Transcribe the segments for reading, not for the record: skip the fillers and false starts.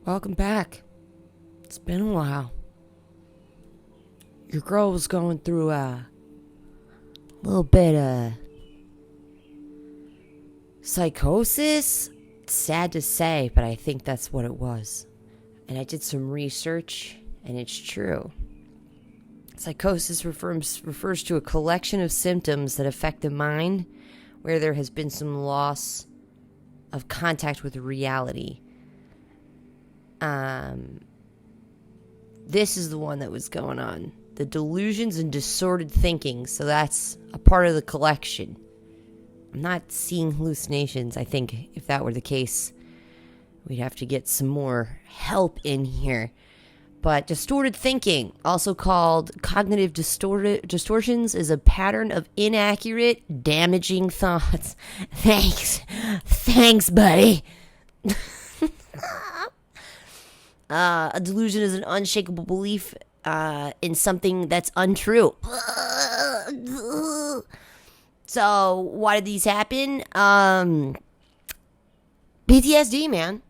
Welcome back. It's been a while. Your girl was going through a little bit of psychosis. It's sad to say, but I think that's what it was. And I did some research, and it's true. Psychosis refers to a collection of symptoms that affect the mind where there has been some loss of contact with reality. This is the one that was going on. The delusions and distorted thinking. So that's a part of the collection. I'm not seeing hallucinations. I think if that were the case, we'd have to get some more help in here. But distorted thinking, also called cognitive distortions, is a pattern of inaccurate, damaging thoughts. Thanks, buddy. A delusion is an unshakable belief in something that's untrue. So, why did these happen? PTSD, man.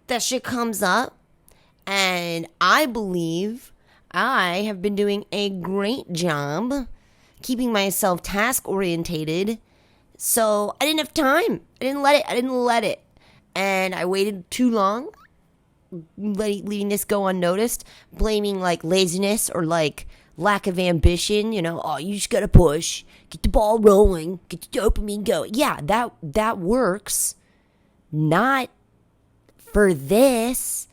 That shit comes up. And I believe I have been doing a great job keeping myself task-orientated. So, I didn't have time. I didn't let it. And I waited too long, leaving this go unnoticed, blaming like laziness or like lack of ambition. You just gotta push, get the ball rolling, get the dopamine going. Yeah, that works. Not for this.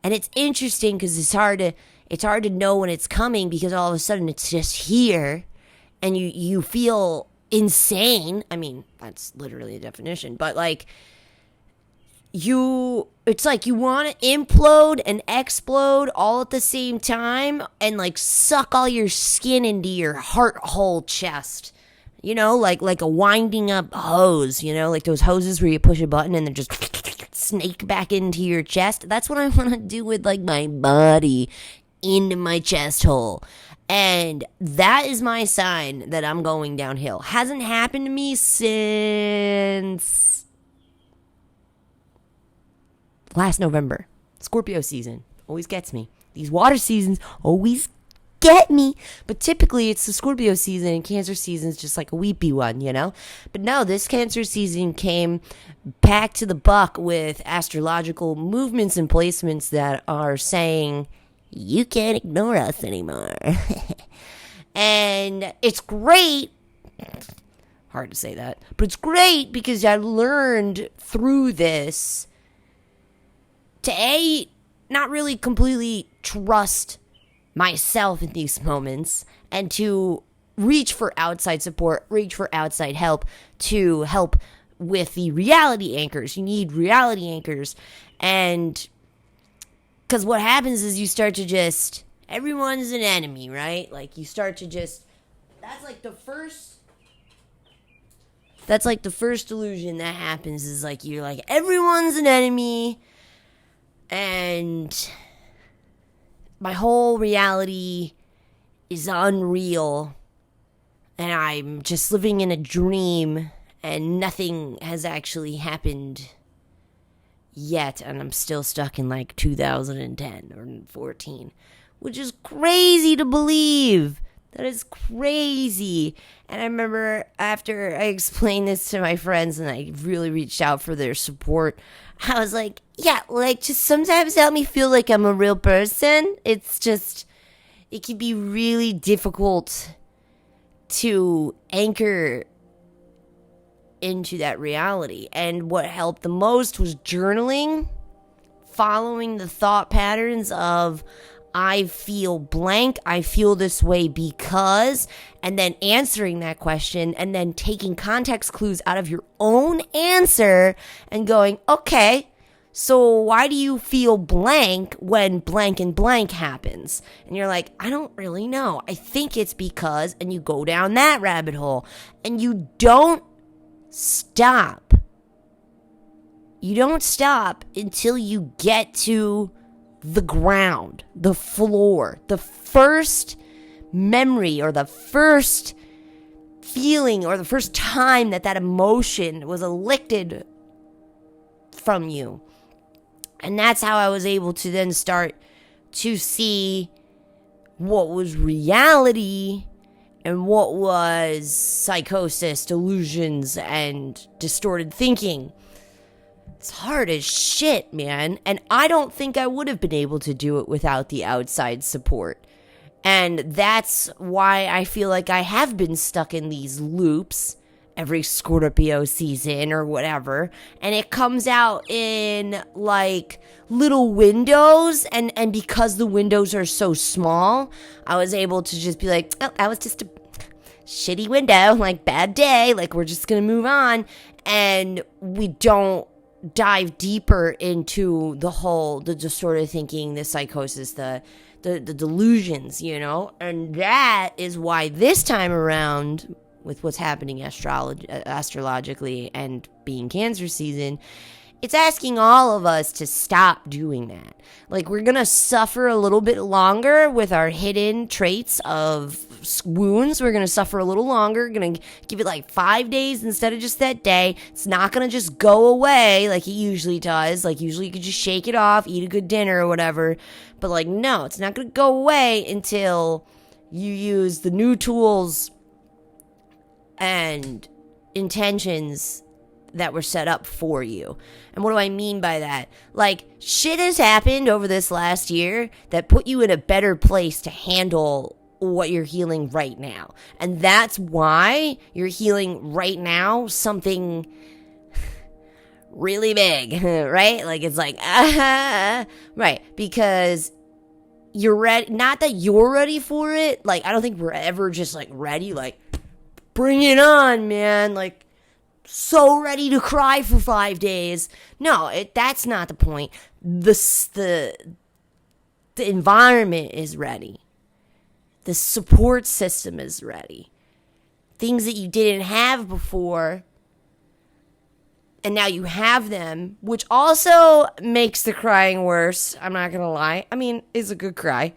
And it's interesting because it's hard to know when it's coming, because all of a sudden it's just here and you feel insane. I mean, that's literally a definition, but like it's like you want to implode and explode all at the same time and like suck all your skin into your heart hole chest. Like a winding up hose, like those hoses where you push a button and then just snake back into your chest. That's what I want to do with like my body into my chest hole. And that is my sign that I'm going downhill. Hasn't happened to me since last November. Scorpio season always gets me. These water seasons always get me. But typically it's the Scorpio season, and Cancer season is just like a weepy one, But no, this Cancer season came back to the buck with astrological movements and placements that are saying, you can't ignore us anymore. And it's great. Hard to say that. But it's great because I learned through this to not really completely trust myself in these moments, and to reach for outside support, reach for outside help to help with the reality anchors. You need reality anchors. And because what happens is you start to just, everyone's an enemy, right? Like you start to just, that's like the first delusion that happens, is like you're like, everyone's an enemy. And my whole reality is unreal, and I'm just living in a dream, and nothing has actually happened yet, and I'm still stuck in like 2010 or 14, which is crazy to believe. That is crazy. And I remember after I explained this to my friends and I really reached out for their support, I was like, yeah, like just sometimes help me feel like I'm a real person. It's just, it can be really difficult to anchor into that reality. And what helped the most was journaling, following the thought patterns of, I feel blank, I feel this way because, and then answering that question, and then taking context clues out of your own answer and going, okay, so why do you feel blank when blank and blank happens? And you're like, I don't really know. I think it's because, and you go down that rabbit hole, and you don't stop. You don't stop until you get to the ground, the floor, the first memory or the first feeling or the first time that emotion was elicited from you. And that's how I was able to then start to see what was reality and what was psychosis, delusions, and distorted thinking. It's hard as shit, man. And I don't think I would have been able to do it without the outside support. And that's why I feel like I have been stuck in these loops every Scorpio season or whatever, and it comes out in like little windows, and because the windows are so small, I was able to just be like, oh, that was just a shitty window, like bad day, like we're just gonna move on, and we don't dive deeper into the distorted thinking, the psychosis, the delusions, and that is why this time around, with what's happening astrologically and being Cancer season, it's asking all of us to stop doing that. Like, we're going to suffer a little bit longer with our hidden traits of wounds. We're going to suffer a little longer. Going to give it like 5 days instead of just that day. It's not going to just go away like it usually does. Like, usually you could just shake it off, eat a good dinner or whatever. But like, no, it's not going to go away until you use the new tools and intentions that were set up for you. And what do I mean by that? Like, shit has happened over this last year that put you in a better place to handle what you're healing right now. And that's why you're healing right now something really big, right? Like, it's like, right, because you're ready. Not that you're ready for it. Like, I don't think we're ever just like ready, like, bring it on, man. Like, so ready to cry for 5 days. No, that's not the point. The environment is ready. The support system is ready. Things that you didn't have before, and now you have them, which also makes the crying worse. I'm not gonna lie. I mean, it's a good cry.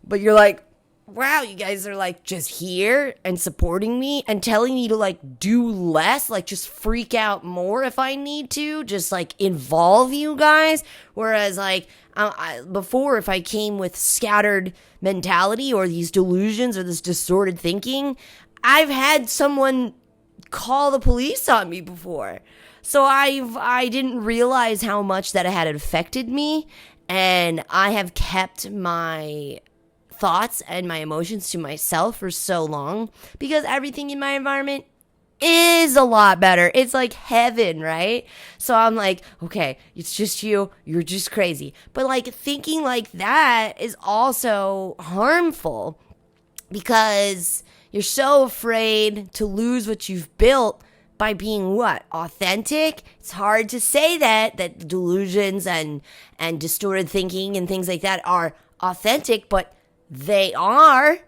But you're like, wow, you guys are like just here and supporting me and telling me to like do less, like just freak out more if I need to, just like involve you guys. Whereas like before, if I came with scattered mentality or these delusions or this distorted thinking, I've had someone call the police on me before. So I didn't realize how much that had affected me, and I have kept my thoughts and my emotions to myself for so long because everything in my environment is a lot better. It's like heaven, right? So I'm like, okay, it's just you're just crazy. But like thinking like that is also harmful because you're so afraid to lose what you've built by being what? Authentic? It's hard to say that delusions and distorted thinking and things like that are authentic, but they are,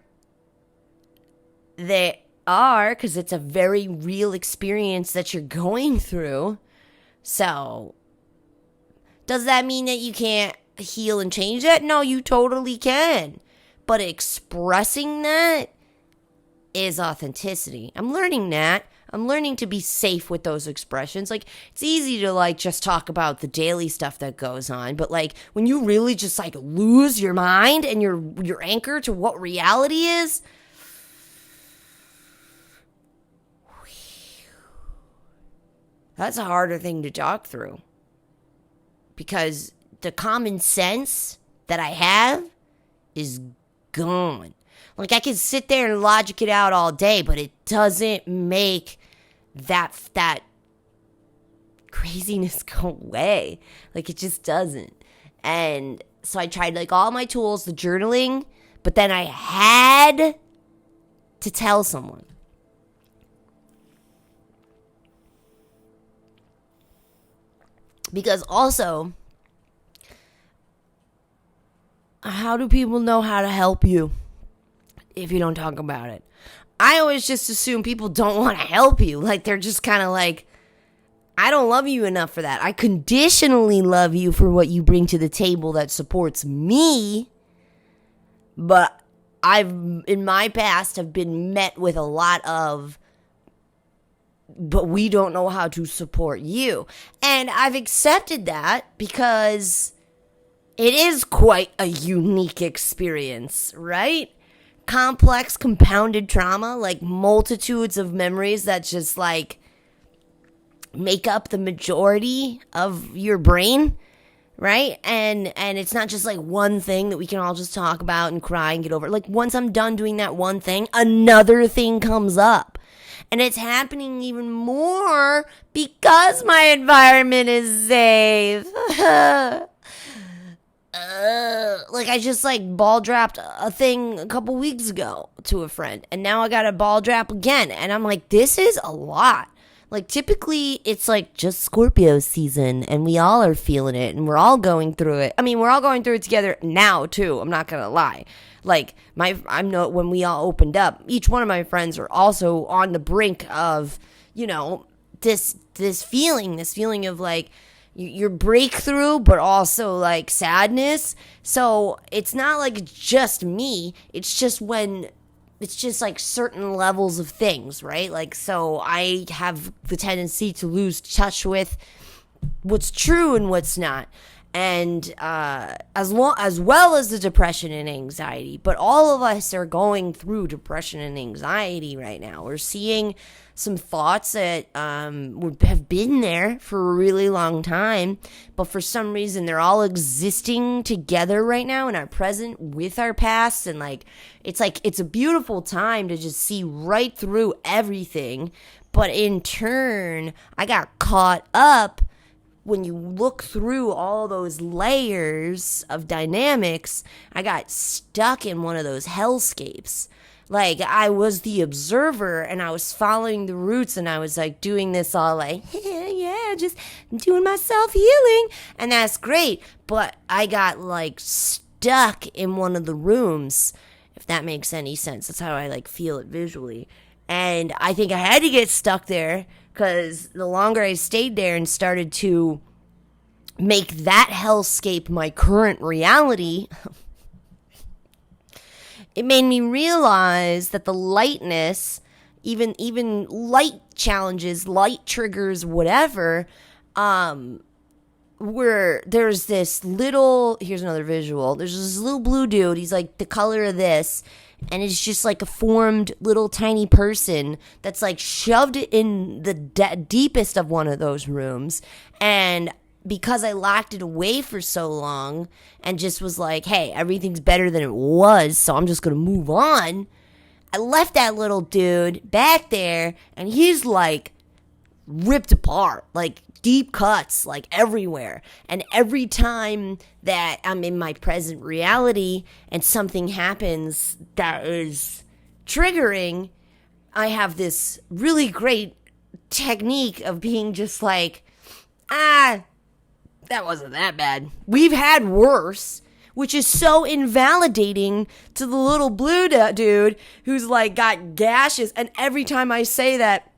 because it's a very real experience that you're going through. So, does that mean that you can't heal and change that? No, you totally can. But expressing that is authenticity. I'm learning that. I'm learning to be safe with those expressions. Like, it's easy to like just talk about the daily stuff that goes on, but like when you really just like lose your mind and your anchor to what reality is, that's a harder thing to talk through. Because the common sense that I have is gone. Like, I can sit there and logic it out all day, but it doesn't make that craziness go away. Like, it just doesn't. And so I tried like all my tools, the journaling, but then I had to tell someone. Because also, how do people know how to help you if you don't talk about it? I always just assume people don't want to help you. Like, they're just kind of like, I don't love you enough for that. I conditionally love you for what you bring to the table that supports me. But I've, in my past, have been met with a lot of but we don't know how to support you. And I've accepted that because it is quite a unique experience, right? Complex, compounded trauma, like multitudes of memories that just like make up the majority of your brain, right? And it's not just like one thing that we can all just talk about and cry and get over. Like once I'm done doing that one thing, another thing comes up. And it's happening even more because my environment is safe. Like I just like ball dropped a thing a couple weeks ago to a friend, and now I got a ball drop again, and I'm like, this is a lot. Like typically it's like just Scorpio season and we all are feeling it and we're all going through it. I mean, we're all going through it together now too. I'm not going to lie. Like when we all opened up, each one of my friends are also on the brink of, you know, this feeling of like your breakthrough, but also like sadness. So it's not like it's just me. It's just like certain levels of things, right? Like, so I have the tendency to lose touch with what's true and what's not. And as well as the depression and anxiety. But all of us are going through depression and anxiety right now. We're seeing some thoughts that have been there for a really long time, but for some reason they're all existing together right now in our present with our past. And it's a beautiful time to just see right through everything. But in turn, I got caught up. When you look through all those layers of dynamics, I got stuck in one of those hellscapes. Like, I was the observer, and I was following the roots, and I was, like, doing this all like, yeah, just doing my self-healing, and that's great. But I got, like, stuck in one of the rooms, if that makes any sense. That's how I, like, feel it visually. And I think I had to get stuck there, because the longer I stayed there and started to make that hellscape my current reality, it made me realize that the lightness, even light challenges, light triggers, whatever, where there's this little, here's another visual, there's this little blue dude, he's like the color of this, and it's just like a formed little tiny person that's like shoved in the deepest of one of those rooms. And because I locked it away for so long and just was like, hey, everything's better than it was, so I'm just going to move on, I left that little dude back there, and he's like ripped apart, like deep cuts, like everywhere. And every time that I'm in my present reality and something happens that is triggering, I have this really great technique of being just like, that wasn't that bad. We've had worse, which is so invalidating to the little blue dude who's like got gashes. And every time I say that,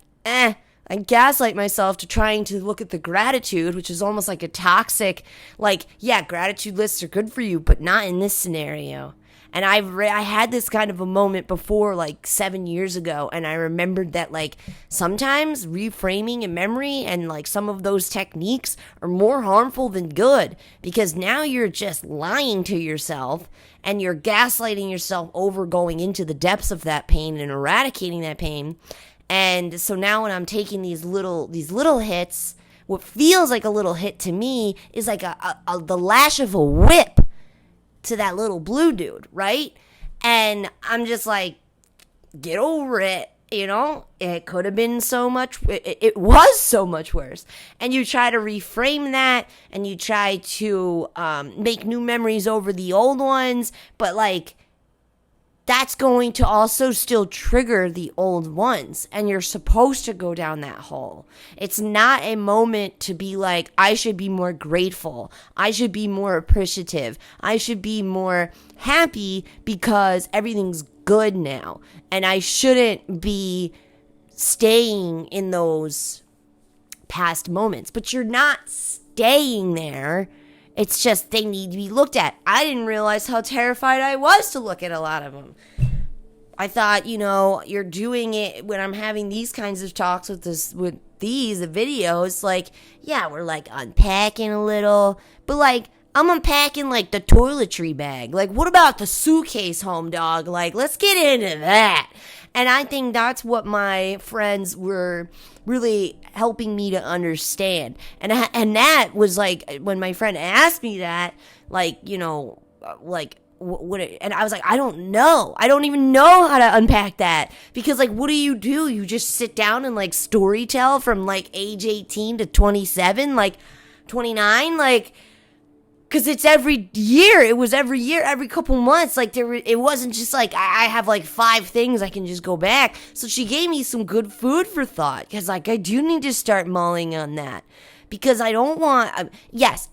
I gaslight myself to trying to look at the gratitude, which is almost like a toxic, like, yeah, gratitude lists are good for you, but not in this scenario. And I had this kind of a moment before, like 7 years ago, and I remembered that, like, sometimes reframing and memory and, like, some of those techniques are more harmful than good, because now you're just lying to yourself and you're gaslighting yourself over going into the depths of that pain and eradicating that pain. And so now when I'm taking these little hits, what feels like a little hit to me is like the lash of a whip to that little blue dude, right? And I'm just like, get over it, you know? It could have been so much, it was so much worse. And you try to reframe that, and you try to make new memories over the old ones, but like, that's going to also still trigger the old ones, and you're supposed to go down that hole. It's not a moment to be like, I should be more grateful, I should be more appreciative, I should be more happy because everything's good now, and I shouldn't be staying in those past moments. But you're not staying there. It's just they need to be looked at. I didn't realize how terrified I was to look at a lot of them. I thought, you're doing it when I'm having these kinds of talks with these videos. Like, yeah, we're like unpacking a little, but like, I'm unpacking like the toiletry bag. Like, what about the suitcase, home dog? Like, let's get into that. And I think that's what my friends were really helping me to understand. And that was like, when my friend asked me that, like, like, and I was like, I don't know. I don't even know how to unpack that. Because, like, what do? You just sit down and, like, story tell from, like, age 18 to 27, like, 29, like, because it's every year. It was every year, every couple months. Like, it wasn't just like I have like 5 things I can just go back. So she gave me some good food for thought, because like I do need to start mulling on that, because I don't want. Yes,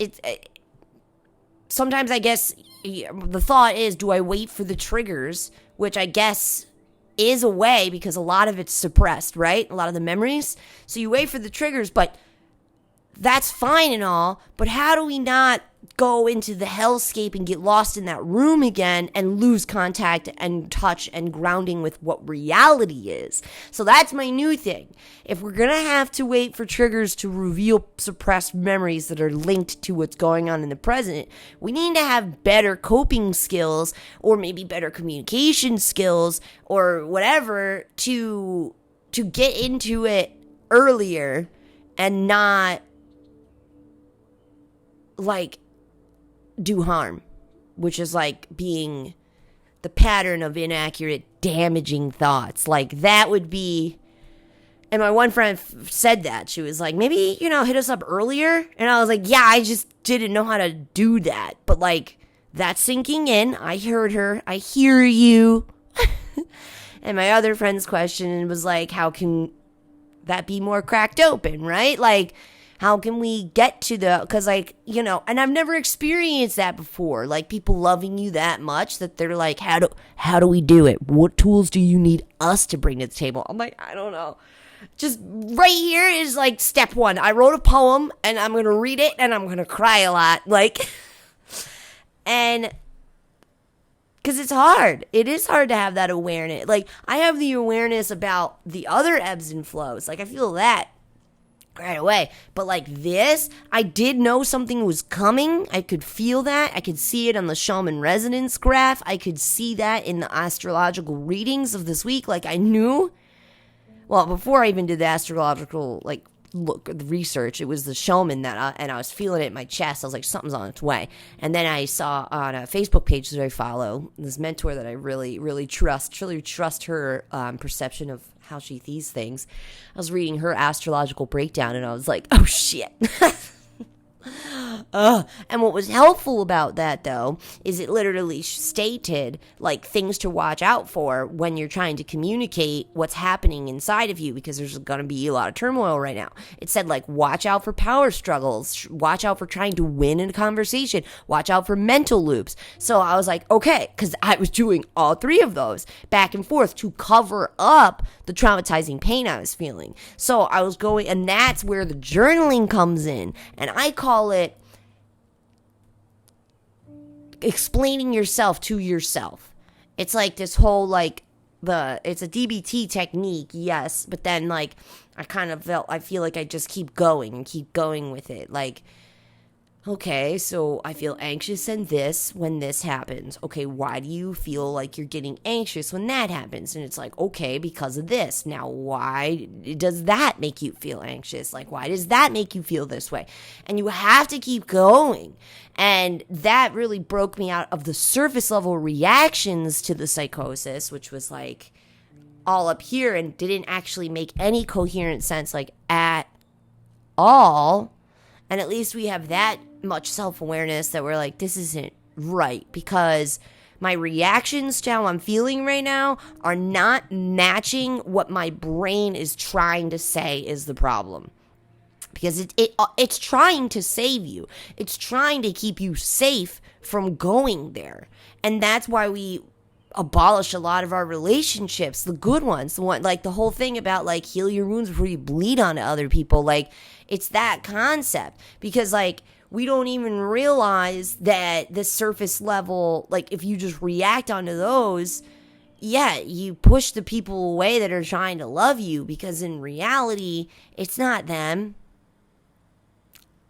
sometimes I guess the thought is, do I wait for the triggers, which I guess is a way, because a lot of it's suppressed, right? A lot of the memories. So you wait for the triggers, but that's fine and all. But how do we not go into the hellscape and get lost in that room again and lose contact and touch and grounding with what reality is? So that's my new thing. If we're going to have to wait for triggers to reveal suppressed memories that are linked to what's going on in the present, we need to have better coping skills, or maybe better communication skills, or whatever, to get into it earlier and not like do harm, which is like being the pattern of inaccurate, damaging thoughts. Like that would be. And my one friend said that. She was like, maybe, hit us up earlier. And I was like, yeah, I just didn't know how to do that. But like, that's sinking in. I heard her. I hear you. And my other friend's question was like, how can that be more cracked open, right? Like, how can we get to because like, and I've never experienced that before. Like people loving you that much that they're like, how do we do it? What tools do you need us to bring to the table? I'm like, I don't know. Just right here is like step 1. I wrote a poem and I'm going to read it and I'm going to cry a lot. Like, and because it's hard. It is hard to have that awareness. Like I have the awareness about the other ebbs and flows. Like I feel that right away. But like this, I did know something was coming. I could feel that. I could see it on the shaman resonance graph. I could see that in the astrological readings of this week. Like I knew. Well, before I even did the astrological the research, it was the shaman and I was feeling it in my chest. I was like, something's on its way. And then I saw on a Facebook page that I follow this mentor that I really, really trust her perception of how she sees things. I was reading her astrological breakdown and I was like, oh shit. And what was helpful about that, though, is it literally stated, like, things to watch out for when you're trying to communicate what's happening inside of you, because there's going to be a lot of turmoil right now. It said, like, watch out for power struggles, watch out for trying to win in a conversation, watch out for mental loops. So I was like, okay, because I was doing all 3 of those back and forth to cover up the traumatizing pain I was feeling. So I was going, and that's where the journaling comes in, and I call it explaining yourself to yourself. It's like this whole it's a DBT technique, yes, but then like I feel like I just keep going with it. Like, okay, so I feel anxious when this happens. Okay, why do you feel like you're getting anxious when that happens? And it's like, okay, because of this. Now, why does that make you feel anxious? Like, why does that make you feel this way? And you have to keep going. And that really broke me out of the surface level reactions to the psychosis, which was like all up here and didn't actually make any coherent sense, like at all. And at least we have that much self-awareness that we're like, this isn't right, because my reactions to how I'm feeling right now are not matching what my brain is trying to say is the problem. Because it's trying to save you. It's trying to keep you safe from going there. And that's why we abolish a lot of our relationships, the good ones, the whole thing about like heal your wounds before you bleed onto other people. Like, it's that concept, because like we don't even realize that the surface level, like if you just react onto those, yeah, you push the people away that are trying to love you, because in reality, it's not them.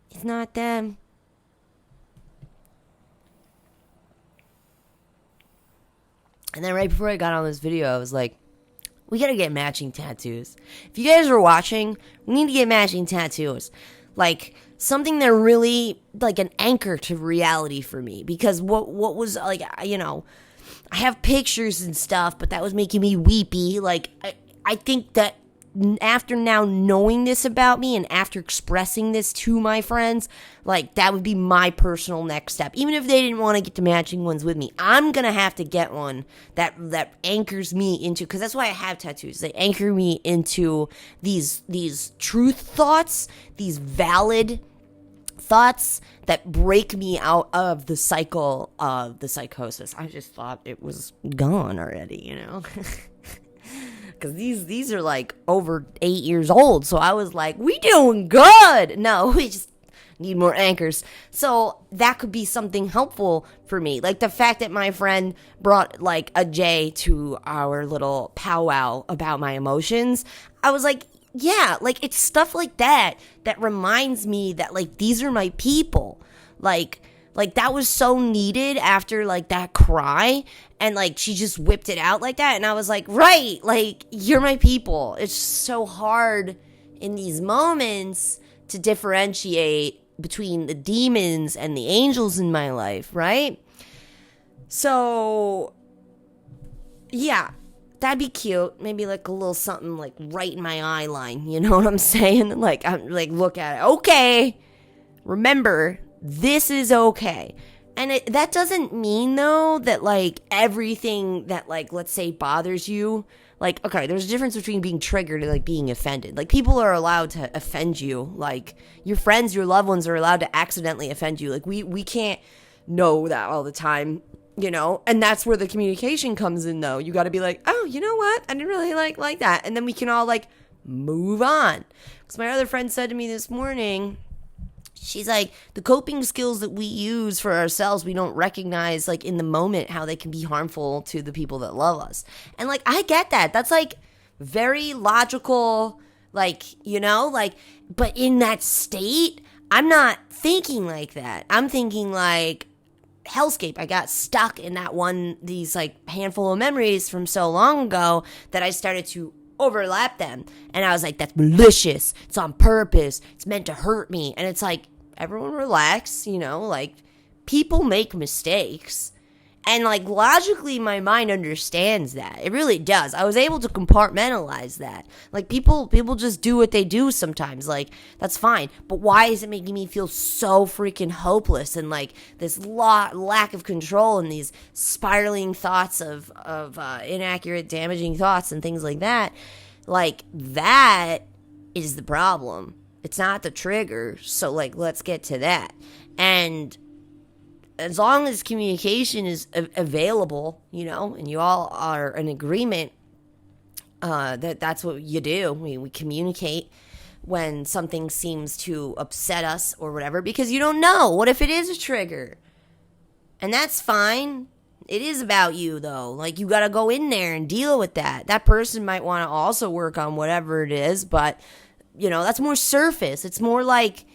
It's not them. And then right before I got on this video, I was like, we gotta get matching tattoos. If you guys are watching, we need to get matching tattoos. Like, something that really, like, an anchor to reality for me. Because what was, like, you know, I have pictures and stuff, but that was making me weepy. Like, I think that after now knowing this about me and after expressing this to my friends, like, that would be my personal next step. Even if they didn't want to get the matching ones with me, I'm gonna have to get one that anchors me into, because that's why I have tattoos. They anchor me into these truth thoughts, these valid thoughts that break me out of the cycle of the psychosis. I just thought it was gone already, you know? Because these are like over 8 years old. So I was like, we doing good. No, we just need more anchors. So that could be something helpful for me. Like the fact that my friend brought like a J to our little powwow about my emotions. I was like, yeah, like it's stuff like that that reminds me that like these are my people. Like that was so needed after like that cry, and like she just whipped it out like that, and I was like, right, like you're my people. It's so hard in these moments to differentiate between the demons and the angels in my life, right? So yeah, that'd be cute. Maybe like a little something like right in my eye line, you know what I'm saying? Like I'm like, look at it. Okay, remember, this is okay. And that doesn't mean, though, that, like, everything that, like, let's say bothers you, like, okay, there's a difference between being triggered and, like, being offended. Like, people are allowed to offend you. Like, your friends, your loved ones are allowed to accidentally offend you. Like, we can't know that all the time, you know? And that's where the communication comes in, though. You got to be like, oh, you know what? I didn't really like that. And then we can all, like, move on. Because my other friend said to me this morning, she's like, the coping skills that we use for ourselves, we don't recognize, like, in the moment how they can be harmful to the people that love us. And, like, I get that. That's, like, very logical, like, you know? Like, but in that state, I'm not thinking like that. I'm thinking, like, hellscape. I got stuck in these, like, handful of memories from so long ago that I started to overlap them, and I was like, that's malicious, it's on purpose, it's meant to hurt me. And it's like, everyone relax, you know, like, people make mistakes, and like logically my mind understands that. It really does. I was able to compartmentalize that. Like, people just do what they do sometimes. Like, that's fine. But why is it making me feel so freaking hopeless and like this lack of control and these spiraling thoughts of inaccurate, damaging thoughts and things like that? Like, that is the problem. It's not the trigger. So like, let's get to that. And as long as communication is available, you know, and you all are in agreement, that's what you do. We communicate when something seems to upset us or whatever, because you don't know. What if it is a trigger? And that's fine. It is about you, though. Like, you got to go in there and deal with that. That person might want to also work on whatever it is, but, you know, that's more surface. It's more like,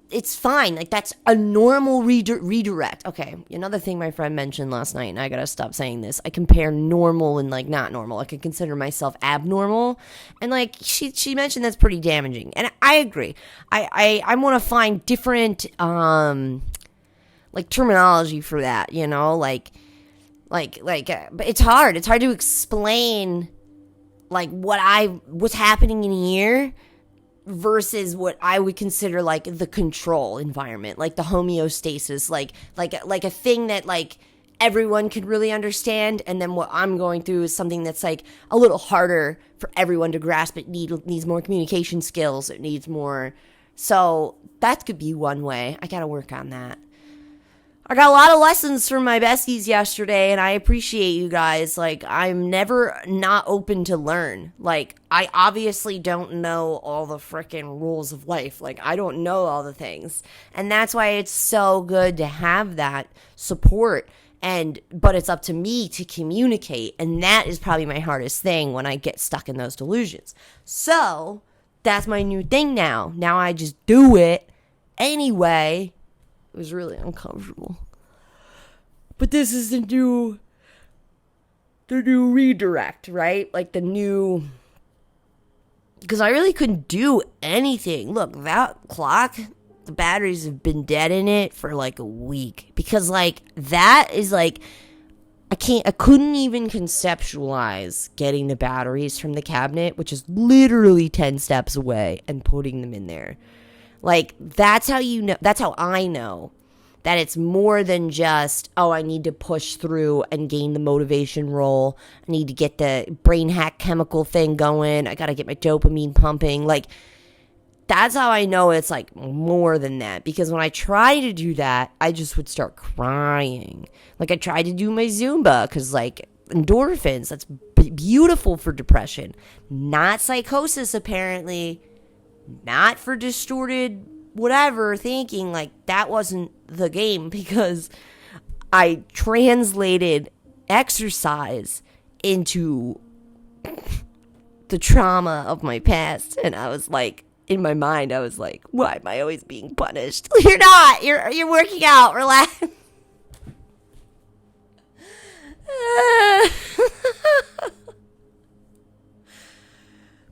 it's fine. Like, that's a normal redirect. Okay, another thing my friend mentioned last night, and I gotta stop saying this. I compare normal and, like, not normal. I could consider myself abnormal. And, like, she mentioned that's pretty damaging. And I agree. I want to find different, like, terminology for that, you know? Like, but it's hard. It's hard to explain, like, what's happening in here versus what I would consider like the control environment, like the homeostasis, like a thing that like everyone could really understand. And then what I'm going through is something that's like a little harder for everyone to grasp. It needs more communication skills. It needs more. So that could be one way. I got to work on that. I got a lot of lessons from my besties yesterday, and I appreciate you guys. Like, I'm never not open to learn. Like, I obviously don't know all the frickin' rules of life. Like, I don't know all the things. And that's why it's so good to have that support But it's up to me to communicate, and that is probably my hardest thing when I get stuck in those delusions. So that's my new thing now. Now I just do it anyway. It was really uncomfortable. But this is the new redirect, right? Like the new, because I really couldn't do anything. Look, that clock, the batteries have been dead in it for like a week, because like that is like, I couldn't even conceptualize getting the batteries from the cabinet, which is literally 10 steps away, and putting them in there. Like, that's how I know that it's more than just, oh, I need to push through and gain the motivation roll. I need to get the brain hack chemical thing going. I got to get my dopamine pumping. Like, that's how I know it's like more than that. Because when I try to do that, I just would start crying. Like, I tried to do my Zumba because, like, endorphins, that's beautiful for depression. Not psychosis, apparently. Not for distorted whatever thinking. Like, that wasn't the game, because I translated exercise into the trauma of my past. And I was like, in my mind, I was like, why am I always being punished? You're not. You're working out. Relax.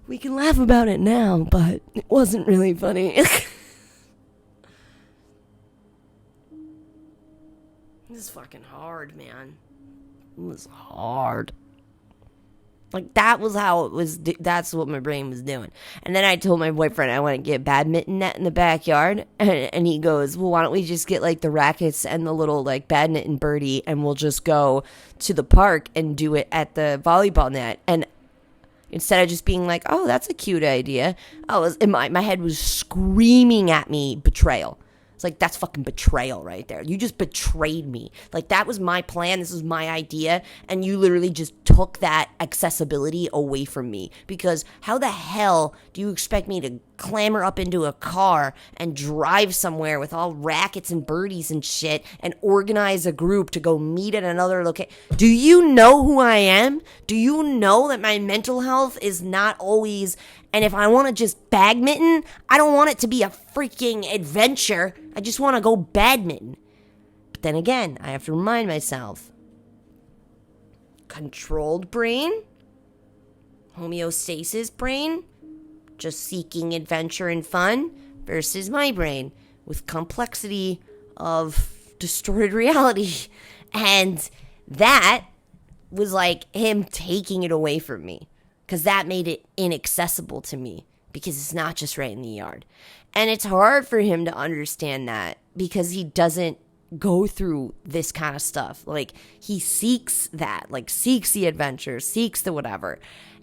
We can laugh about it now, but it wasn't really funny. This is fucking hard, man. It was hard. Like, that was how it was. That's what my brain was doing. And then I told my boyfriend I want to get a badminton net in the backyard. And he goes, well, why don't we just get, like, the rackets and the little, like, badminton birdie, and we'll just go to the park and do it at the volleyball net. And instead of just being like, oh, that's a cute idea, my head was screaming at me betrayal. It's like, that's fucking betrayal right there. You just betrayed me. Like, that was my plan. This was my idea. And you literally just took that accessibility away from me. Because how the hell do you expect me to clamber up into a car and drive somewhere with all rackets and birdies and shit and organize a group to go meet at another location? Do you know who I am? Do you know that my mental health is not always... And if I want to just badminton, I don't want it to be a freaking adventure. I just want to go badminton. But then again, I have to remind myself. Controlled brain, homeostasis brain, just seeking adventure and fun, versus my brain with complexity of distorted reality. And that was like him taking it away from me. Because that made it inaccessible to me. Because it's not just right in the yard. And it's hard for him to understand that. Because he doesn't go through this kind of stuff. Like, he seeks that. Like, seeks the adventure. Seeks the whatever.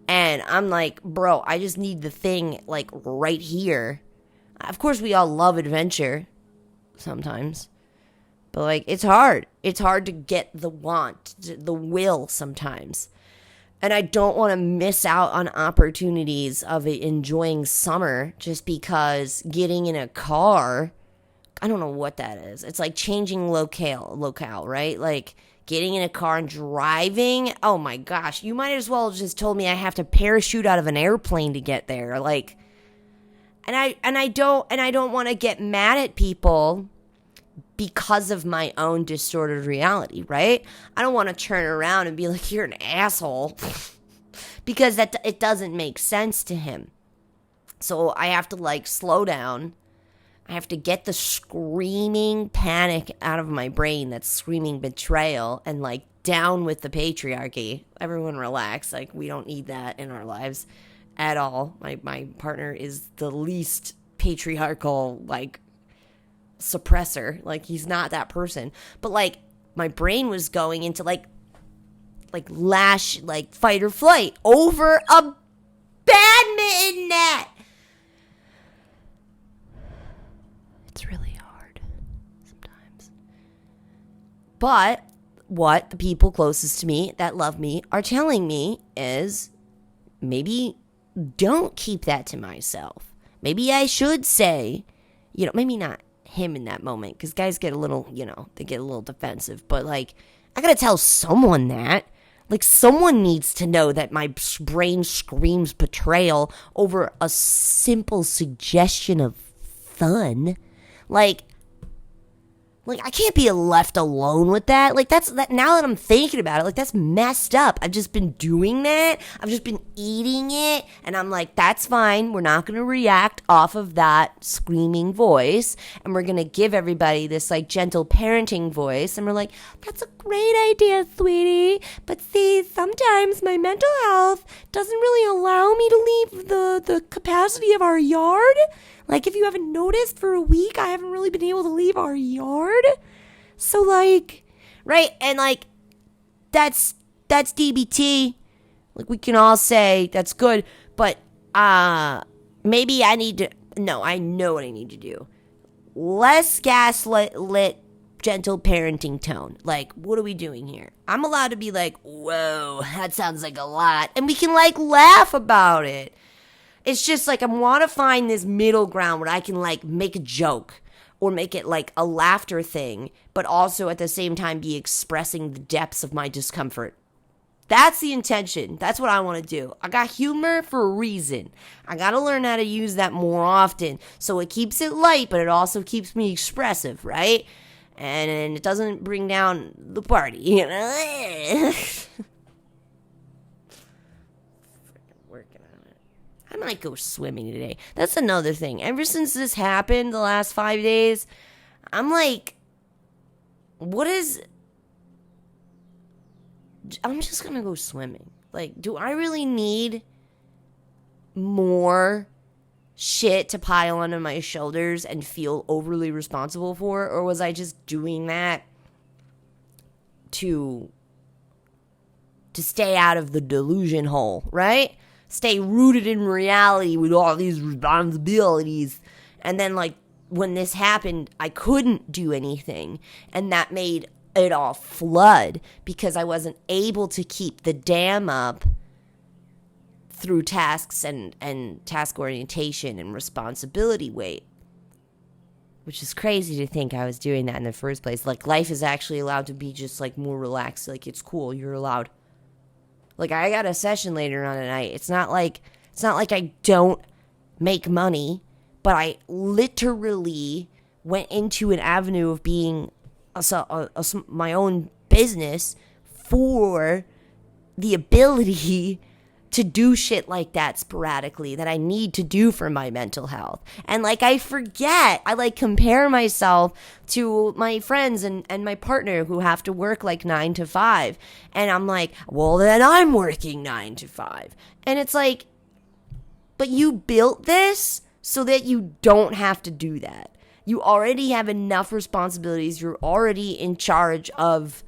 And I'm like, bro, I just need the thing, like, right here. Of course, we all love adventure. Sometimes. But, like, it's hard. It's hard to get the want. The will sometimes. And I don't want to miss out on opportunities of enjoying summer just because getting in a car, I don't know what that is. It's like changing locale, right? Like getting in a car and driving. Oh my gosh, you might as well have just told me I have to parachute out of an airplane to get there. Like, and I don't want to get mad at people because of my own distorted reality, right? I don't want to turn around and be like, you're an asshole, because it doesn't make sense to him. So I have to like slow down. I have to get the screaming panic out of my brain that's screaming betrayal and like down with the patriarchy. Everyone relax. Like, we don't need that in our lives at all. My partner is the least patriarchal, like, suppressor. Like, he's not that person. But like, my brain was going into like fight or flight over a badminton net. It's really hard sometimes. But what the people closest to me that love me are telling me is, maybe don't keep that to myself. Maybe I should say, maybe not him in that moment, because guys get a little, they get a little defensive. But, like, I gotta tell someone that. Like, someone needs to know that my brain screams betrayal over a simple suggestion of fun. Like, I can't be left alone with that. Like, now that I'm thinking about it, like, that's messed up. I've just been doing that. I've just been eating it. And I'm like, that's fine. We're not going to react off of that screaming voice. And we're going to give everybody this, like, gentle parenting voice. And we're like, that's a great idea, sweetie. But see, sometimes my mental health doesn't really allow me to leave the capacity of our yard. Like, if you haven't noticed, for a week, I haven't really been able to leave our yard. So, like, right? And, like, that's DBT. Like, we can all say that's good. But, maybe I need to, no, I know what I need to do. Less gaslit, gentle parenting tone. Like, what are we doing here? I'm allowed to be like, whoa, that sounds like a lot. And we can, like, laugh about it. It's just like I want to find this middle ground where I can, like, make a joke or make it like a laughter thing, but also at the same time be expressing the depths of my discomfort. That's the intention. That's what I want to do. I got humor for a reason. I got to learn how to use that more often so it keeps it light, but it also keeps me expressive, right? And it doesn't bring down the party, you know? I might go swimming today. That's another thing. Ever since this happened the last 5 days, I'm like, I'm just going to go swimming. Like, do I really need more shit to pile onto my shoulders and feel overly responsible for? Or was I just doing that to stay out of the delusion hole, right? Stay rooted in reality with all these responsibilities. And then, like, when this happened, I couldn't do anything. And that made it all flood because I wasn't able to keep the dam up through tasks and task orientation and responsibility weight. Which is crazy to think I was doing that in the first place. Like, life is actually allowed to be just, like, more relaxed. Like, it's cool. You're allowed. Like, I got a session later on tonight. It's not like I don't make money, but I literally went into an avenue of being my own business for the ability to do shit like that sporadically that I need to do for my mental health. And, like, I forget. I, like, compare myself to my friends and my partner who have to work, like, 9 to 5. And I'm like, well, then I'm working 9 to 5. And it's like, but you built this so that you don't have to do that. You already have enough responsibilities. You're already in charge of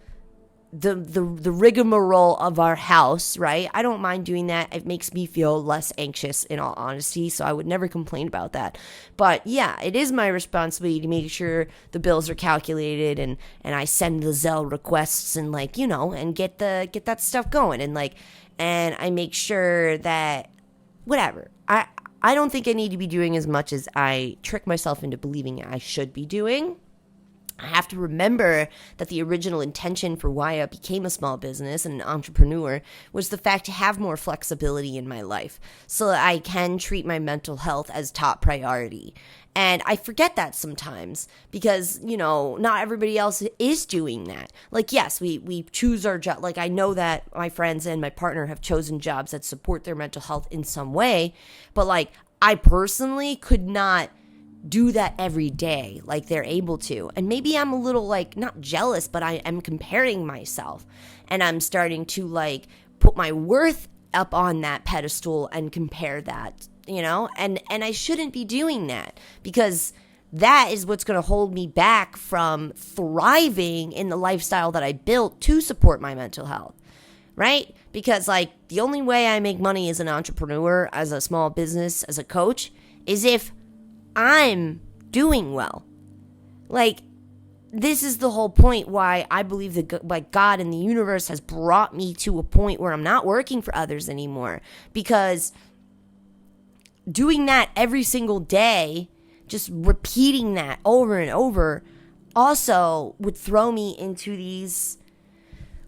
the rigmarole of our house, right? I don't mind doing that. It makes me feel less anxious, in all honesty, so I would never complain about that. But yeah, it is my responsibility to make sure the bills are calculated and I send the Zelle requests and, like, you know, and get that stuff going and, like, and I make sure that whatever. I don't think I need to be doing as much as I trick myself into believing I should be doing. I have to remember that the original intention for why I became a small business and an entrepreneur was the fact to have more flexibility in my life so that I can treat my mental health as top priority. And I forget that sometimes because, you know, not everybody else is doing that. Like, yes, we choose our job. Like, I know that my friends and my partner have chosen jobs that support their mental health in some way. But, like, I personally could not do that every day like they're able to. And maybe I'm a little, like, not jealous, but I am comparing myself. And I'm starting to, like, put my worth up on that pedestal and compare that, you know? And I shouldn't be doing that because that is what's going to hold me back from thriving in the lifestyle that I built to support my mental health, right? Because, like, the only way I make money as an entrepreneur, as a small business, as a coach, is if I'm doing well. Like, this is the whole point why I believe that, like, God and the universe has brought me to a point where I'm not working for others anymore. Because doing that every single day just repeating that over and over also would throw me into these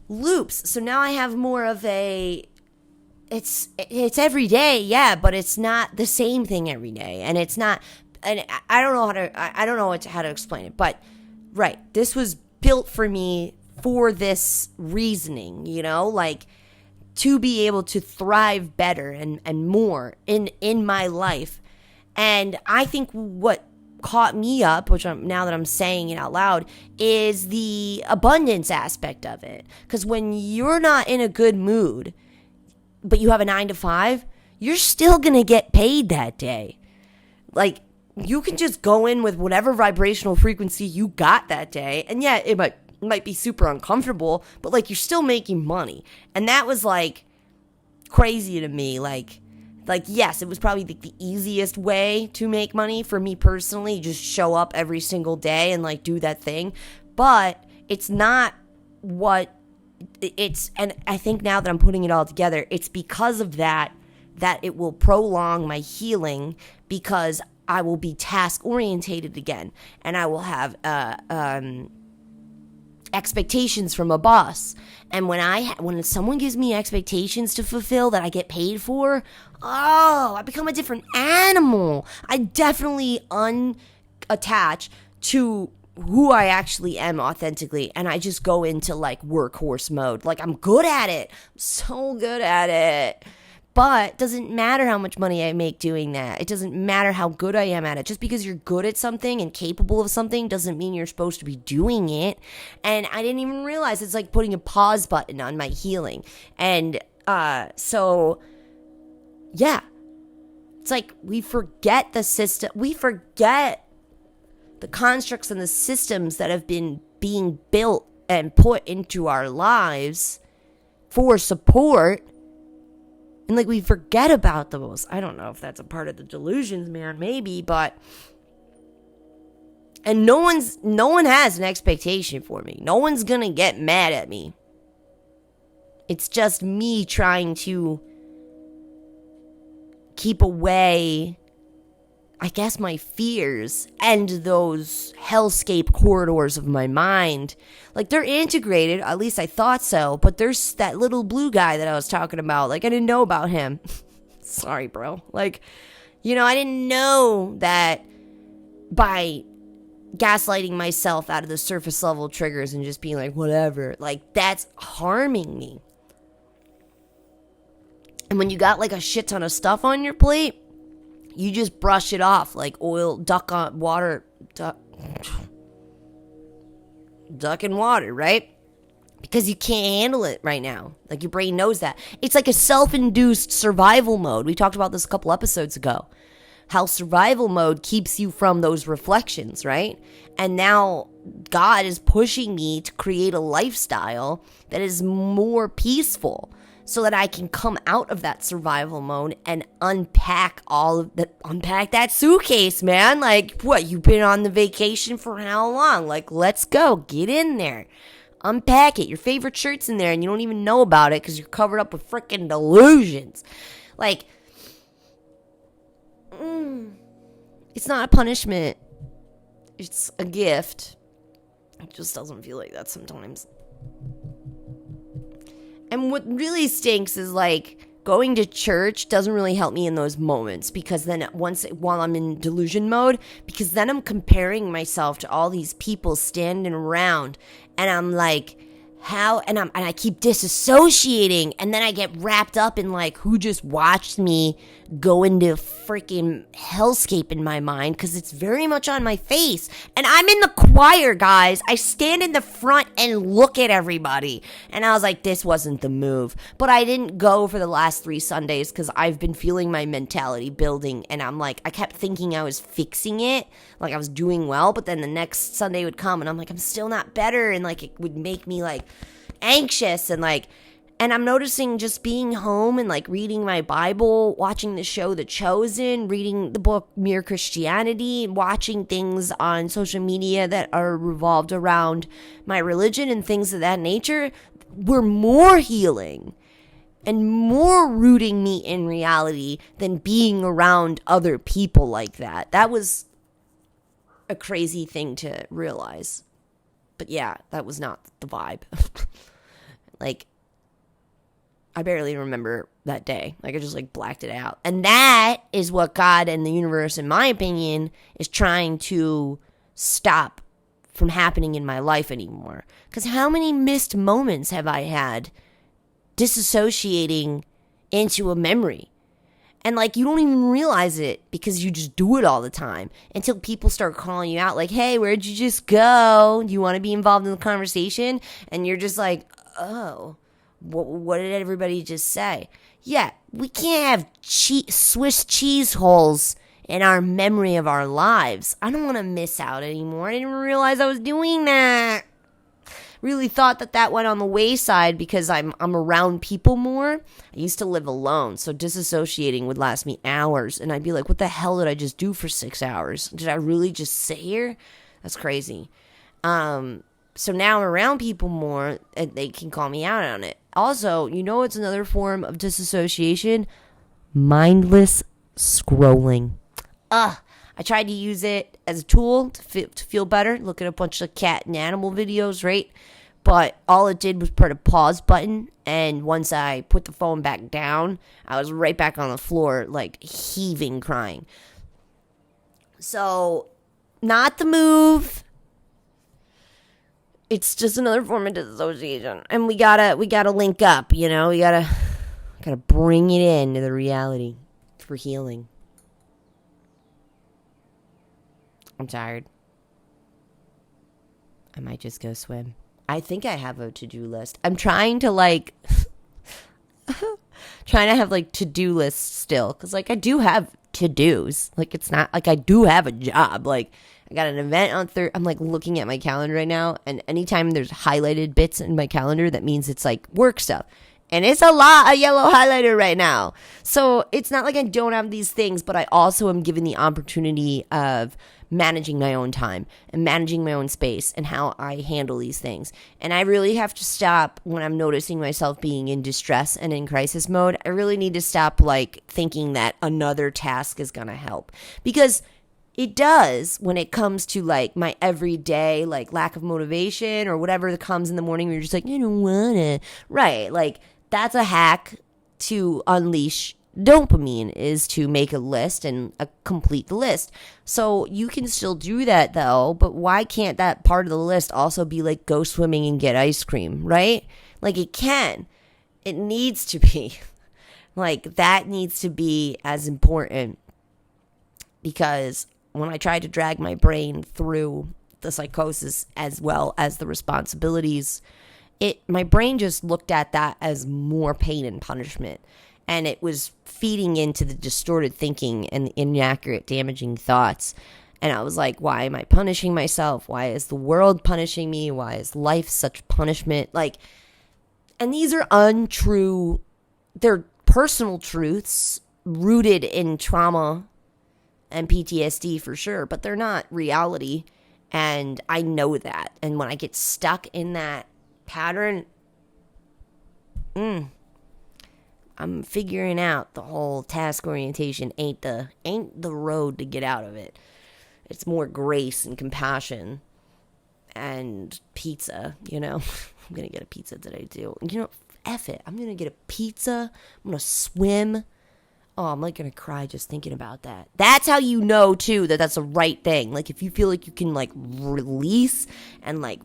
loops. So now I have more of it's every day, yeah, but it's not the same thing every day, and it's not, and I don't know how to explain it, but right, this was built for me for this reasoning, like to be able to thrive better and more in my life. And I think what caught me up, now that I'm saying it out loud, is the abundance aspect of it. Because when you're not in a good mood, but you have a 9 to 5, you're still going to get paid that day. Like, you can just go in with whatever vibrational frequency you got that day. And yeah, it might be super uncomfortable, but like, you're still making money. And that was like crazy to me. Like yes, it was probably the easiest way to make money for me personally. Just show up every single day and like do that thing. But it's not what it's, and I think now that I'm putting it all together, it's because of that it will prolong my healing, because I will be task orientated again, and I will have expectations from a boss. And when someone gives me expectations to fulfill that I get paid for, I become a different animal. I definitely unattach to who I actually am authentically, and I just go into like workhorse mode. Like, I'm good at it. I'm so good at it. But it doesn't matter how much money I make doing that. It doesn't matter how good I am at it. Just because you're good at something and capable of something doesn't mean you're supposed to be doing it. And I didn't even realize it's like putting a pause button on my healing. And so, yeah. It's like we forget the system. We forget the constructs and the systems that have been being built and put into our lives for support. And like, we forget about those. I don't know if that's a part of the delusions, man, maybe, but, and no one has an expectation for me. No one's gonna get mad at me. It's just me trying to keep away, I guess, my fears and those hellscape corridors of my mind. Like, they're integrated, at least I thought so, but there's that little blue guy that I was talking about. Like, I didn't know about him. Sorry, bro. Like, I didn't know that by gaslighting myself out of the surface level triggers and just being like, whatever, like, that's harming me. And when you got like a shit ton of stuff on your plate, you just brush it off like oil, duck in water, right? Because you can't handle it right now. Like, your brain knows that. It's like a self-induced survival mode. We talked about this a couple episodes ago. How survival mode keeps you from those reflections, right? And now God is pushing me to create a lifestyle that is more peaceful, so that I can come out of that survival mode and unpack that suitcase, man. Like, what, you've been on the vacation for how long? Like, let's go, get in there, unpack it. Your favorite shirt's in there and you don't even know about it because you're covered up with freaking delusions. Like, it's not a punishment. It's a gift. It just doesn't feel like that sometimes. And what really stinks is, like, going to church doesn't really help me in those moments, because then while I'm in delusion mode, because then I'm comparing myself to all these people standing around, and I'm like, and I keep disassociating, and then I get wrapped up in like, who just watched me go into freaking hellscape in my mind, because it's very much on my face. And I'm in the choir, guys. I stand in the front and look at everybody, and I was like, this wasn't the move. But I didn't go for the last 3 Sundays because I've been feeling my mentality building, and I'm like, I kept thinking I was fixing it, like I was doing well, but then the next Sunday would come and I'm like, I'm still not better, and like, it would make me like anxious, and like, and I'm noticing just being home and like reading my Bible, watching the show The Chosen, reading the book Mere Christianity, watching things on social media that are revolved around my religion and things of that nature, were more healing and more rooting me in reality than being around other people like that. That was a crazy thing to realize. But yeah, that was not the vibe. Like, I barely remember that day. Like, I just, like, blacked it out. And that is what God and the universe, in my opinion, is trying to stop from happening in my life anymore. Because how many missed moments have I had disassociating into a memory? And, like, you don't even realize it because you just do it all the time until people start calling you out like, hey, where'd you just go? Do you want to be involved in the conversation? And you're just like, oh, what did everybody just say? Yeah, we can't have Swiss cheese holes in our memory of our lives. I don't want to miss out anymore. I didn't realize I was doing that. Really thought that went on the wayside because I'm around people more. I used to live alone, so disassociating would last me hours, and I'd be like, what the hell did I just do for 6 hours? Did I really just sit here? That's crazy. So now I'm around people more, and they can call me out on it. Also, you know what's another form of disassociation? Mindless scrolling. I tried to use it as a tool to feel better, look at a bunch of cat and animal videos, right? But all it did was put a pause button, and once I put the phone back down, I was right back on the floor, like heaving, crying. So, not the move. It's just another form of disassociation, and we gotta link up, you know. We gotta bring it into the reality for healing. I'm tired. I might just go swim. I think I have a to-do list. I'm trying to have like to-do lists still. Because like I do have to-dos. Like it's not like I do have a job. Like I got an event on Thursday. I'm like looking at my calendar right now. And anytime there's highlighted bits in my calendar, that means it's like work stuff. And it's a lot of yellow highlighter right now. So it's not like I don't have these things, but I also am given the opportunity of managing my own time and managing my own space and how I handle these things. And I really have to stop when I'm noticing myself being in distress and in crisis mode. I really need to stop like thinking that another task is going to help, because it does when it comes to like my everyday like lack of motivation or whatever that comes in the morning where you're just like, I don't want to. Right. Like that's a hack to unleash dopamine, is to make a list and complete the list. So you can still do that though, but why can't that part of the list also be like go swimming and get ice cream, right? Like it can. It needs to be. Like that needs to be as important, because when I tried to drag my brain through the psychosis as well as the responsibilities, my brain just looked at that as more pain and punishment. And it was feeding into the distorted thinking and inaccurate, damaging thoughts. And I was like, why am I punishing myself? Why is the world punishing me? Why is life such punishment? Like, and these are untrue. They're personal truths rooted in trauma and PTSD for sure, but they're not reality. And I know that. And when I get stuck in that pattern, I'm figuring out the whole task orientation ain't the road to get out of it. It's more grace and compassion and pizza, you know. I'm going to get a pizza today too. You know, F it. I'm going to get a pizza. I'm going to swim. Oh, I'm like going to cry just thinking about that. That's how you know too that that's the right thing. Like if you feel like you can like release and like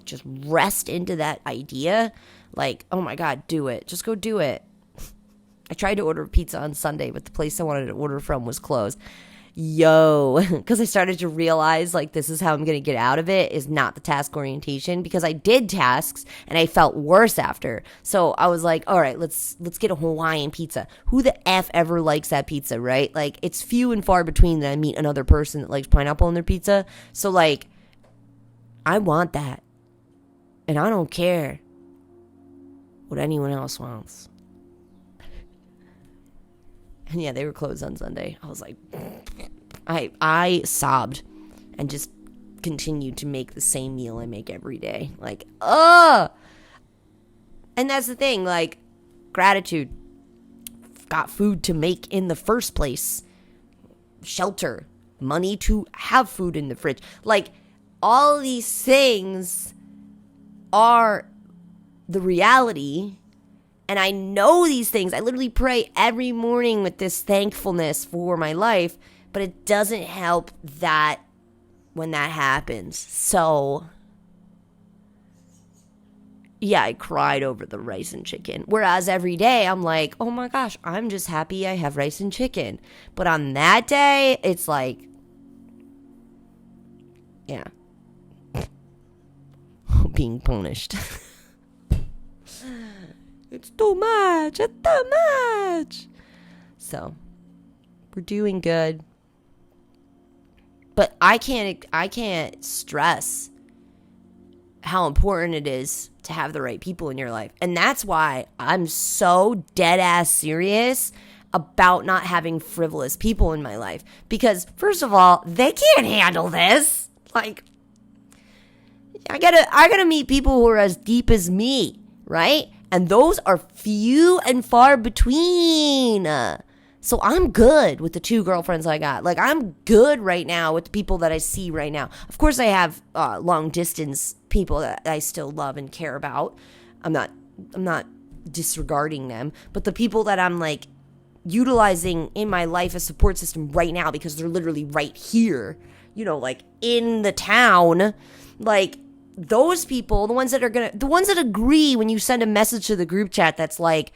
just rest into that idea, like, oh my God, do it. Just go do it. I tried to order pizza on Sunday, but the place I wanted to order from was closed. Because I started to realize, like, this is how I'm going to get out of it, is not the task orientation, because I did tasks and I felt worse after. So I was like, all right, let's get a Hawaiian pizza. Who the F ever likes that pizza, right? Like, it's few and far between that I meet another person that likes pineapple on their pizza. So, like, I want that. And I don't care what anyone else wants. And yeah, they were closed on Sunday. I was like, I sobbed and just continued to make the same meal I make every day. Like, ugh. And that's the thing, like, gratitude. Got food to make in the first place. Shelter. money to have food in the fridge. Like, all these things are the reality. And I know these things. I literally pray every morning with this thankfulness for my life, but it doesn't help that when that happens. So, yeah, I cried over the rice and chicken. Whereas every day I'm like, oh my gosh, I'm just happy I have rice and chicken. But on that day, it's like, yeah, being punished. It's too much. It's too much. So, we're doing good. But I can't stress how important it is to have the right people in your life. And that's why I'm so dead ass serious about not having frivolous people in my life. Because first of all, they can't handle this. Like, I gotta meet people who are as deep as me, right? And those are few and far between. So I'm good with the 2 girlfriends I got. Like, I'm good right now with the people that I see right now. Of course, I have long distance people that I still love and care about. I'm not disregarding them. But the people that I'm like utilizing in my life as support system right now, because they're literally right here, you know, like in the town, like, those people, the ones that agree when you send a message to the group chat that's like,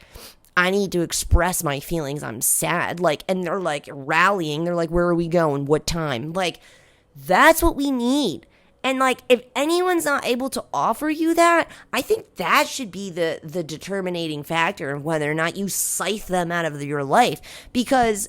I need to express my feelings, I'm sad, like, and they're like rallying, they're like, where are we going, what time, like, that's what we need. And like, if anyone's not able to offer you that, I think that should be the determining factor of whether or not you scythe them out of your life, because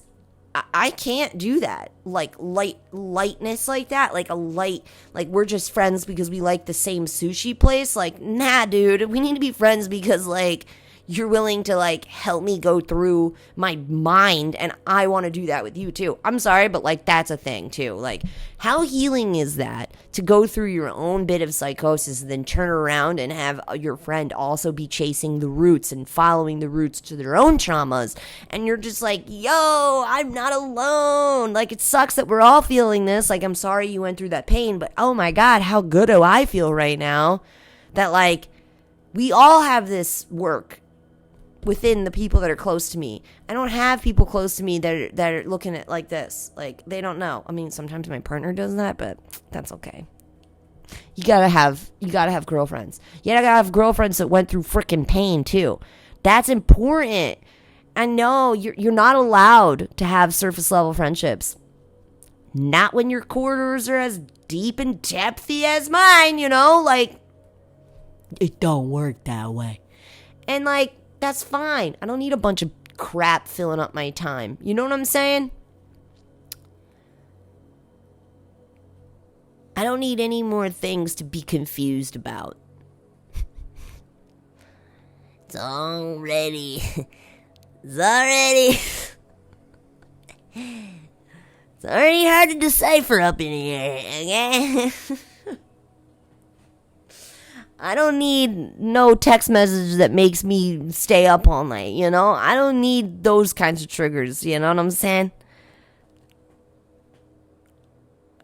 I can't do that. Like, lightness like that. Like, like, we're just friends because we like the same sushi place. Like, nah, dude. We need to be friends because, like, you're willing to, like, help me go through my mind, and I want to do that with you, too. I'm sorry, but, like, that's a thing, too. Like, how healing is that to go through your own bit of psychosis and then turn around and have your friend also be chasing the roots and following the roots to their own traumas, and you're just like, yo, I'm not alone. Like, it sucks that we're all feeling this. Like, I'm sorry you went through that pain, but oh my God, how good do I feel right now that, like, we all have this work within the people that are close to me. I don't have people close to me that are looking at like this. Like, they don't know. I mean, sometimes my partner does that, but that's okay. You gotta have girlfriends. You gotta have girlfriends that went through freaking pain too. That's important. I know you're not allowed to have surface level friendships. Not when your corridors are as deep and depthy as mine, you know? Like, it don't work that way. And like, that's fine. I don't need a bunch of crap filling up my time. You know what I'm saying? I don't need any more things to be confused about. It's already hard to decipher up in here, okay? I don't need no text message that makes me stay up all night, you know? I don't need those kinds of triggers, you know what I'm saying?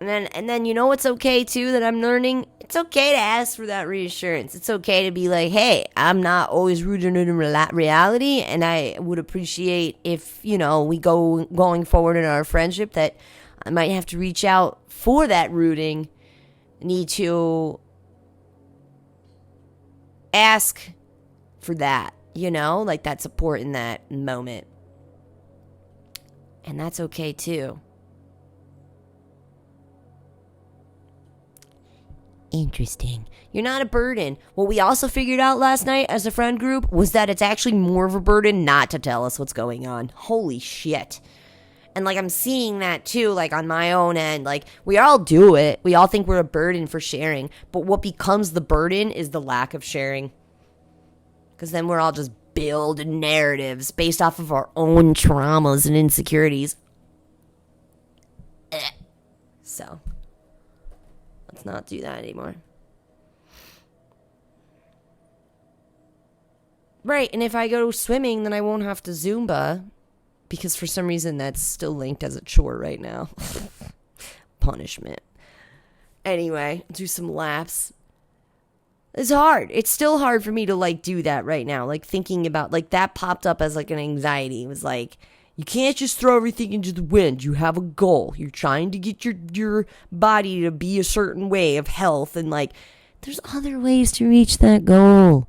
And then you know what's okay too that I'm learning? It's okay to ask for that reassurance. It's okay to be like, hey, I'm not always rooted in reality, and I would appreciate if, you know, we going forward in our friendship that I might have to reach out for that rooting. Need to ask for that, you know, like that support in that moment. And that's okay too. Interesting. You're not a burden. What we also figured out last night as a friend group was that it's actually more of a burden not to tell us what's going on. Holy shit. And like, I'm seeing that too, like on my own end. Like, we all do it. We all think we're a burden for sharing. But what becomes the burden is the lack of sharing. Because then we're all just building narratives based off of our own traumas and insecurities. So, let's not do that anymore. Right, and if I go swimming, then I won't have to Zumba. Because for some reason that's still linked as a chore right now. punishment. Anyway, do some laps. It's hard. It's still hard for me to like do that right now. Like thinking about like that popped up as like an anxiety. It was like, you can't just throw everything into the wind. You have a goal. You're trying to get your body to be a certain way of health, and like there's other ways to reach that goal.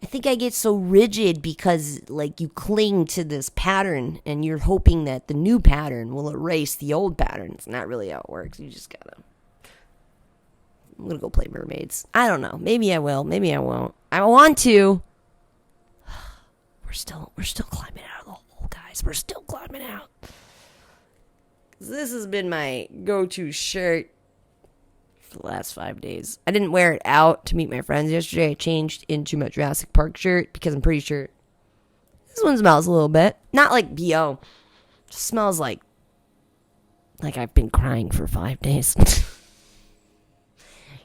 I think I get so rigid because like you cling to this pattern and you're hoping that the new pattern will erase the old pattern. It's not really how it works. You just gotta. I'm gonna go play mermaids. I don't know. Maybe I will. Maybe I won't. I want to. We're still climbing out of the hole, guys. We're still climbing out. This has been my go-to shirt for the last 5 days. I didn't wear it out to meet my friends yesterday. I changed into my Jurassic Park shirt because I'm pretty sure this one smells a little bit. Not like BO. It smells like I've been crying for 5 days.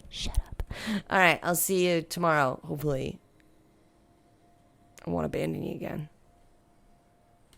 Shut up. All right, I'll see you tomorrow, hopefully. I won't abandon you again.